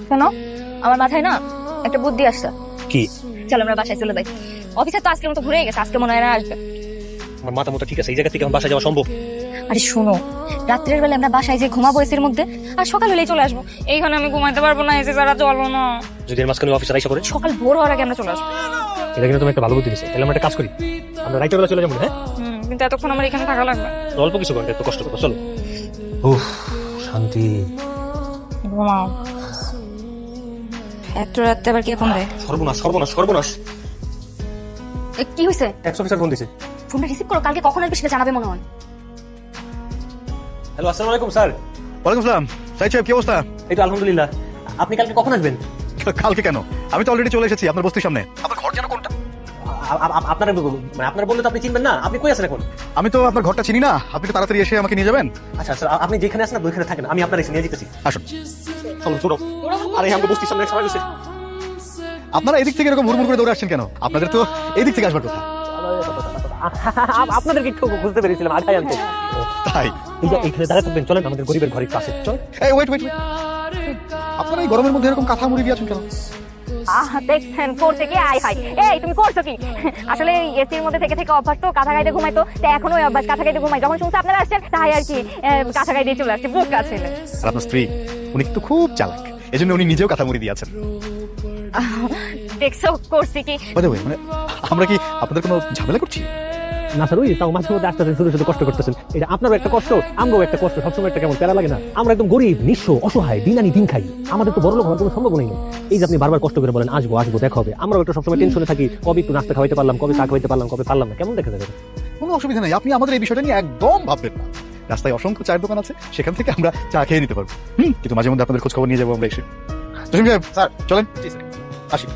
শোনো, আমার মাথায় না একটা বুদ্ধি আসছে। কি? চলো আমরা বাসায় চলে যাই। অফিসে তো আজকের মতো ঘুরে গেছে, আজকে মনে হয় না আসবে। আমার মাথা মতো ঠিক আছে, এই জায়গা থেকে আমার বাসায় যাওয়া সম্ভব? আরে শোনো, রাত্রের বেলা আমরা বাসায় যে ঘুমাবো এসির মধ্যে, আর সকাল হলেই চলে আসবো। এইখানে আমি ঘুমাইতে পারবো না, এসে ছাড়া চলবো না। যদি এর মাঝখানে অফিসার আইসা করে? সকাল ভোর হওয়ার আগে আমরা চলে আসবো। এটা কিন্তু তুমি একটা ভালো বুদ্ধি দিচ্ছ। তাহলে আমরা একটা কাজ করি, আমরা রাইতের বেলা চলে যাবো। হ্যাঁ, কিন্তু এতক্ষণ আমার এখানে থাকা লাগবে। অল্প কিছু ঘন্টা, একটু কষ্ট করবো। চলো। উফ, শান্তি। ঘুমাও। এত রাতে আবার কে ফোন দেয়? সর্বনাশ সর্বনাশ সর্বনাশ। কি হয়েছে? ট্যাক্স অফিসার ফোন দিছে। ফোনটা রিসিভ করো, কালকে কখন আসবে সেটা জানাবে মনে হয়। হ্যালো, আসসালামু আলাইকুম স্যার। ওয়ালাইকুম আসসালাম। সাইদ সাহেব, কি অবস্থা? এই তো আলহামদুলিল্লাহ। আপনি কালকে কখন আসবেন? কালকে কেন? আমি তো অলরেডি চলে এসেছি আপনার বস্তির সামনে। আপনার ঘর যেন কোনটা? আপনার মানে আপনার বললে তো আপনি চিনবেন না। আপনি কই আছেন এখন? আমি তো আপনার ঘরটা চিনি না, আপনি তো তাড়াতাড়ি এসে আমাকে নিয়ে যাবেন। আচ্ছা স্যার, আপনি যেখানে আছেন ওইখানে থাকেন, আমি আপনার এসে নিয়ে যেতেছি। আসুন। চলো ছোট। আরে আমরা বস্তির সামনে সবাই গেছে। আপনারা এদিক থেকে এরকম হুড়মুড় করে দৌড়ে আসছেন কেন? আপনাদের তো এদিক থেকে আসবার কথা। আপনাদেরকে একটু বুঝতে পেরেছিলাম, আঠাই আনতে। তাই? এই যে এইখানে দাঁড়াতে থাকবেন, চলেন আমাদের গরিবের ঘরের কাছে চল। এই ওয়েট ওয়েট, আপনারা এই গরমের মধ্যে এরকম কাঁথা মুড়ি দিয়েছেন কেন? দেখছেন করছে কি? আই হাই, এই তুমি করছো কি? আসলে এসির মধ্যে থেকে থেকে অভ্যাস তো, কাঁথা গাইতে ঘুমাইতো, তো এখনো ওই অভ্যাস, কাঁথা গাইতে ঘুমাই। যখন শুনছে আপনারা আসছেন, তাই আর কি কাঁথা গাইতে চলে আসছে। বুক আছে। আর আপনার স্ত্রী, উনি কিন্তু খুব চালাক, এজন্য উনি নিজেও কাঁথা মুড়ি দিয়েছেন। দেখছো করছে কি? মানে আমরা কি আপনাদের কোনো ঝামেলা করছি? না স্যার, ওই তাও মাঝে মধ্যে আসতেছেন, শুধু শুধু কষ্ট করতেছেন। এটা আপনারও একটা কষ্ট, আমরাও একটা কষ্ট। সবসময় একটা কেমন প্যারা লাগে না? আমরা একদম গরিব, নিঃস্ব, অসহায়, দিন আনি দিন খাই। আমাদের তো বড়লোক হওয়ার কোনো সম্ভাবনাই নেই। এই যে আপনি বারবার কষ্ট করে বলেন আসবো আসবো দেখা হবে, আমরাও একটা সবসময় টেনশনে থাকি, কবে একটু নাস্তা খাওয়াইতে পারলাম, কবে চা খাওয়াইতে পারলাম, কবে পারলাম না। কেমন দেখা যাবে? কোনো অসুবিধা নেই, আপনি আমাদের এই বিষয়টা নিয়ে একদম ভাববেন না। রাস্তায় অসংখ্য চায়ের দোকান আছে, সেখান থেকে আমরা চা খেয়ে নিতে পারবো। কিন্তু মাঝে মধ্যে আপনাদের খোঁজ খবর নিয়ে যাবো আমরা এসে। জসিম সাহেব, স্যার চলেন। আসি।